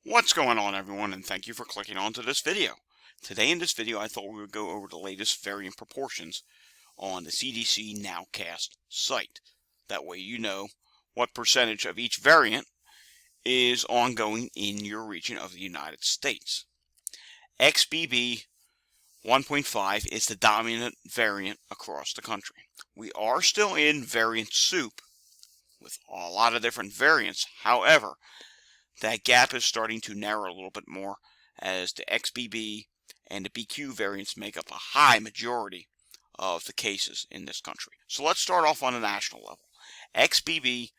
What's going on, everyone, and thank you for clicking onto this video. Today in this video I thought we would go over the latest variant proportions on the CDC Nowcast site. That way you know what percentage of each variant is ongoing in your region of the United States. XBB 1.5 is the dominant variant across the country. We are still in variant soup with a lot of different variants. However, that gap is starting to narrow a little bit more as the XBB and the BQ variants make up a high majority of the cases in this country. So let's start off on a national level. XBB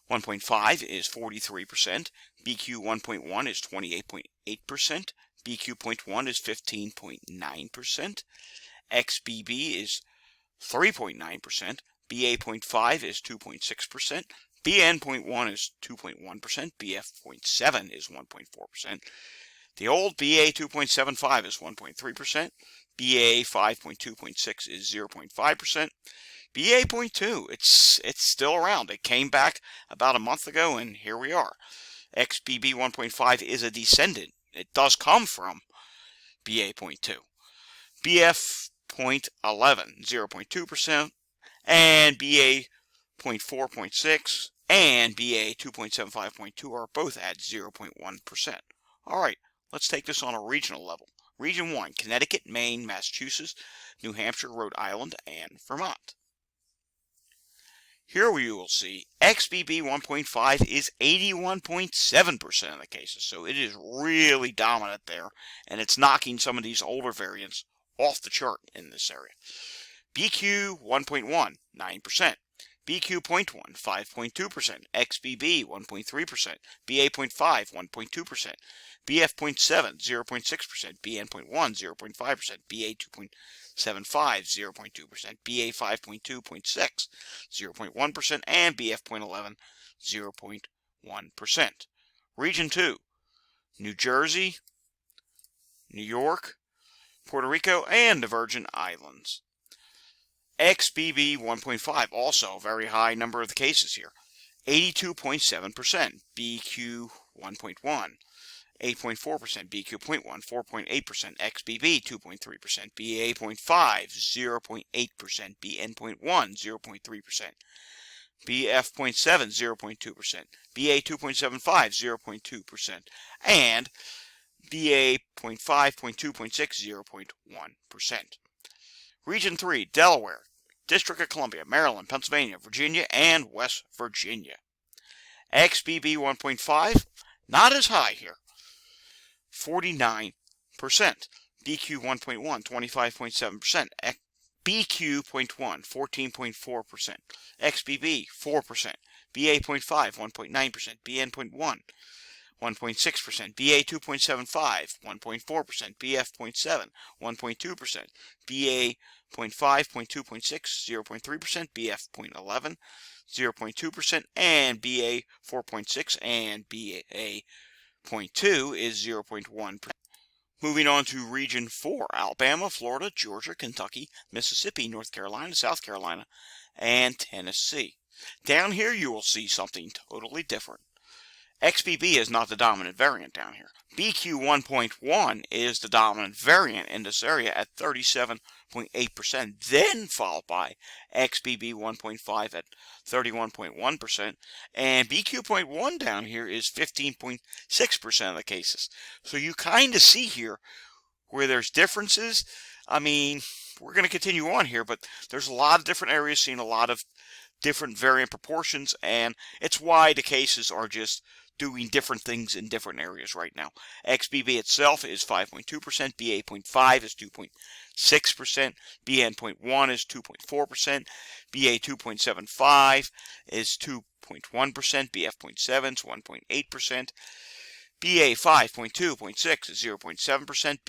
1.5 is 43%, BQ 1.1 is 28.8%, BQ.1 is 15.9%, XBB is 3.9%, BA.5 is 2.6%, BN.1 is 2.1%, BF.7 is 1.4%, the old BA 2.75 is 1.3%, BA 5.2.6 is 0.5%, BA.2, it's still around. It came back about a month ago, and here we are. XBB 1.5 is a descendant. It does come from BA.2. BF.11, 0.2%, and BA.4.6 and BA 2.75.2 are both at 0.1%. Alright, let's take this on a regional level. Region 1, Connecticut, Maine, Massachusetts, New Hampshire, Rhode Island, and Vermont. Here we will see XBB 1.5 is 81.7% of the cases, so it is really dominant there, and it's knocking some of these older variants off the chart in this area. BQ 1.1, 9%. BQ.1, 5.2%, XBB 1.3%, BA.5, 1.2%, BF.7, 0.6%, BN.1, 0.5%, BA.2.75, 0.2%, BA.5.2.6, 0.1%, and BF.11, 0.1%. Region 2, New Jersey, New York, Puerto Rico, and the Virgin Islands. XBB 1.5, also a very high number of the cases here. 82.7%, BQ 1.1, 8.4%, BQ.1, 4.8%, XBB 2.3%, BA.5, 0.8%, BN.1, 0.3%, BF.7, 0.2%, BA 2.75, 0.2%, and BA.5.2.6, 0.1%. Region 3, Delaware, District of Columbia, Maryland, Pennsylvania, Virginia, and West Virginia. XBB 1.5, not as high here, 49%. BQ 1.1, 25.7%. BQ.1, 14.4%. XBB, 4%. BA.5, 1.9%. BN.1, 1.6%, BA 2.75, 1.4%, BF.7, 1.2%, BA.5.2.6, 0.3%, BF.11, 0.2%, and BA 4.6 and BA.2 is 0.1%. Moving on to Region 4, Alabama, Florida, Georgia, Kentucky, Mississippi, North Carolina, South Carolina, and Tennessee. Down here you will see something totally different. XBB is not the dominant variant down here. BQ 1.1 is the dominant variant in this area at 37.8%, then followed by XBB 1.5 at 31.1%, and BQ.1 down here is 15.6% of the cases. So you kind of see here where there's differences. I mean, we're going to continue on here, but there's a lot of different areas seeing a lot of different variant proportions, and it's why the cases are just doing different things in different areas right now. XBB itself is 5.2%, BA.5 is 2.6%, BN.1 is 2.4%, BA 2.75 is 2.1%, BF.7 is 1.8%, BA 5.2.6 is 0.7%,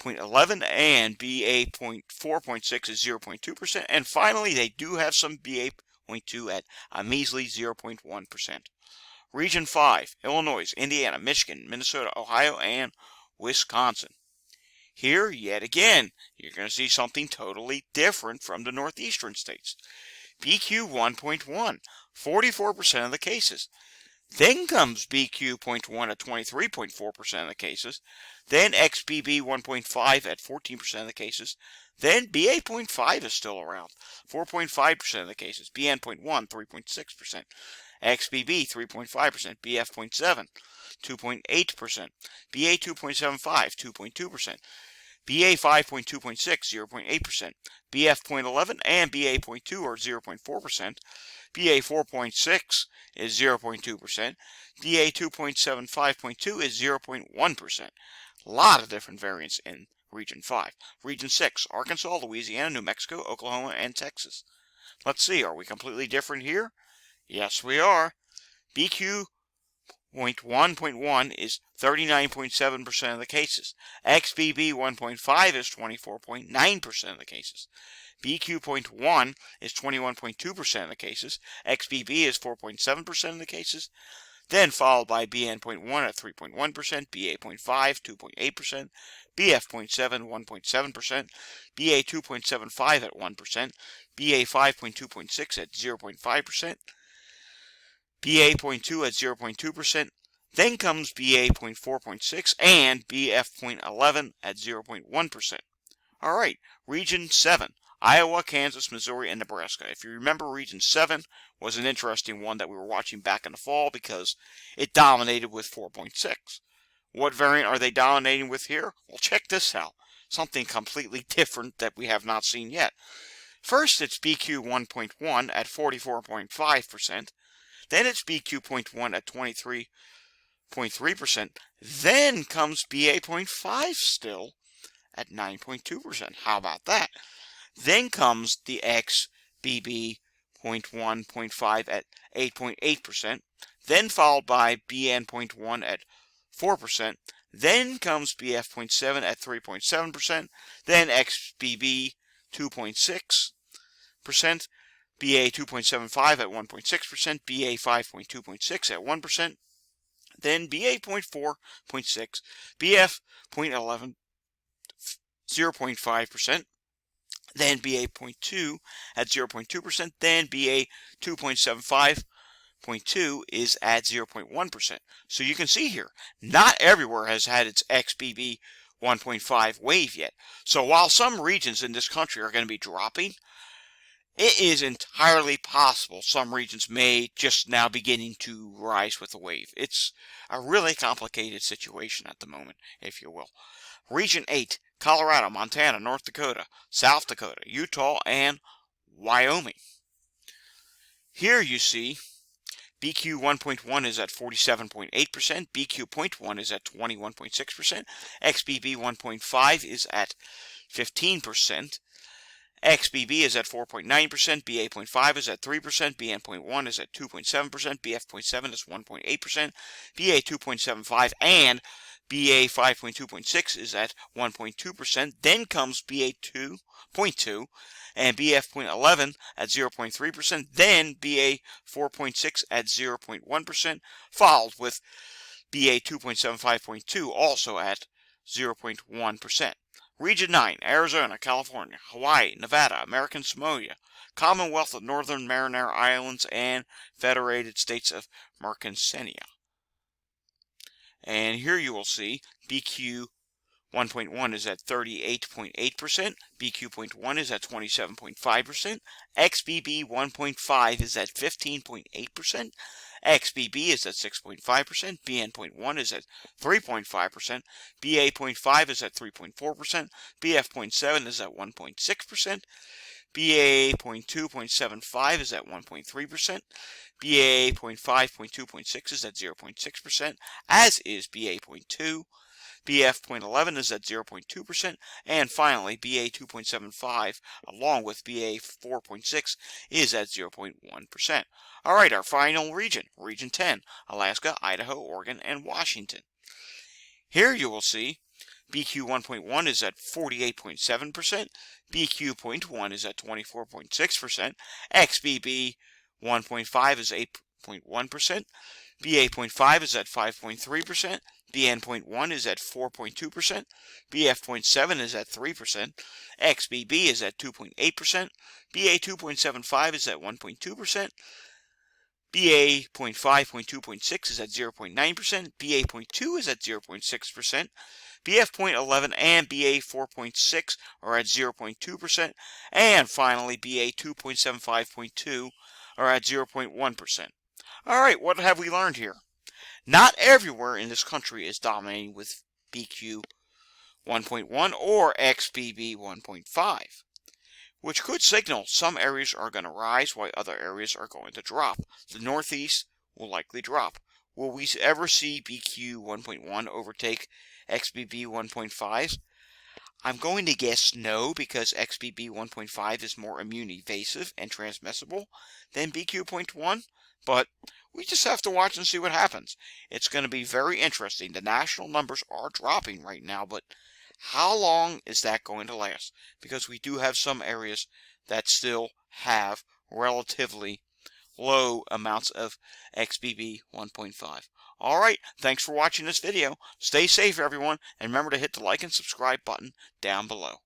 BF.11 and BA.4.6 is 0.2%, and finally they do have some BA.2 at a measly 0.1%. Region 5, Illinois, Indiana, Michigan, Minnesota, Ohio, and Wisconsin. Here, yet again, you're going to see something totally different from the northeastern states. BQ 1.1, 44% of the cases. Then comes BQ.1 at 23.4% of the cases. Then XBB 1.5 at 14% of the cases. Then BA.5 is still around, 4.5% of the cases. BN.1, 3.6%. XBB, 3.5%. BF.7, 2.8%. BA 2.75, 2.2%. BA 5.2.6, 0.8%. BF.11 and BA.2 are 0.4%. BA 4.6 is 0.2%. BA 2.75.2 is 0.1%. A lot of different variants in Region 5. Region 6, Arkansas, Louisiana, New Mexico, Oklahoma, and Texas. Let's see, are we completely different here? Yes, we are. BQ.1.1 is 39.7% of the cases. XBB 1.5 is 24.9% of the cases. BQ.1 is 21.2% of the cases. XBB is 4.7% of the cases. Then followed by BN.1 at 3.1%, BA.5 2.8%, BF.7 1.7%, BA 2.75 at 1%, BA 5.2.6 at 0.5%, BA.2 at 0.2%. Then comes BA.4.6 and BF.11 at 0.1%. All right, Region 7. Iowa, Kansas, Missouri, and Nebraska. If you remember, Region 7 was an interesting one that we were watching back in the fall because it dominated with 4.6. What variant are they dominating with here? Well, check this out. Something completely different that we have not seen yet. First, it's BQ 1.1 at 44.5%. Then it's BQ.1 at 23.3%. Then comes BA.5 still at 9.2%. How about that? Then comes the XBB.1.5 at 8.8%. Then followed by BN.1 at 4%. Then comes BF.7 at 3.7%. Then XBB 2.6%. BA 2.75 at 1.6%. BA 5.2.6 at 1%. Then BA.4.6. BF.11 0.5%. Then BA.2 at 0.2%, then BA 2.75.2 is at 0.1%. So you can see here, not everywhere has had its XBB 1.5 wave yet. So while some regions in this country are going to be dropping, it is entirely possible some regions may just now beginning to rise with the wave. It's a really complicated situation at the moment, if you will. Region 8, Colorado, Montana, North Dakota, South Dakota, Utah, and Wyoming. Here you see BQ 1.1 is at 47.8%, BQ.1 is at 21.6%, XBB 1.5 is at 15%, XBB is at 4.9%, BA.5 is at 3%, BN.1 is at 2.7%, BF.7 is 1.8%, BA 2.75, and BA 5.2.6 is at 1.2%. Then comes BA 2.2 and BF.11 at 0.3%. Then BA 4.6 at 0.1%, followed with BA 2.75.2 also at 0.1%. Region 9, Arizona, California, Hawaii, Nevada, American Samoa, Commonwealth of Northern Mariana Islands, and Federated States of Mercosur. And here you will see BQ 1.1 is at 38.8%, BQ.1 is at 27.5%, XBB 1.5 is at 15.8%, XBB is at 6.5%, BN.1 is at 3.5%, BA.5 is at 3.4%, BF.7 is at 1.6%, BA.2.75 is at 1.3%, BA.5.2.6 is at 0.6%, as is BA.2, BF.11 is at 0.2%, and finally BA 2.75 along with BA 4.6 is at 0.1%. Alright, our final region, Region 10, Alaska, Idaho, Oregon, and Washington. Here you will see BQ 1.1 is at 48.7%, BQ.1 is at 24.6%, XBB 1.5 is 8.1%, BA.5 is at 5.3%, BN.1 is at 4.2%, BF.7 is at 3%, XBB is at 2.8%, BA 2.75 is at 1.2%, BA.5, .2, .6 is at 0.9%, BA.2 is at 0.6%, BF.11 and BA4.6 are at 0.2%, and finally BA2.75.2 are at 0.1%. Alright, what have we learned here? Not everywhere in this country is dominating with BQ 1.1 or XBB 1.5, which could signal some areas are going to rise while other areas are going to drop. The Northeast will likely drop. Will we ever see BQ 1.1 overtake XBB 1.5? I'm going to guess no, because XBB 1.5 is more immune evasive and transmissible than BQ.1, but we just have to watch and see what happens. It's going to be very interesting. The national numbers are dropping right now, but how long is that going to last? Because we do have some areas that still have relatively low amounts of XBB 1.5. Alright, thanks for watching this video. Stay safe, everyone, and remember to hit the like and subscribe button down below.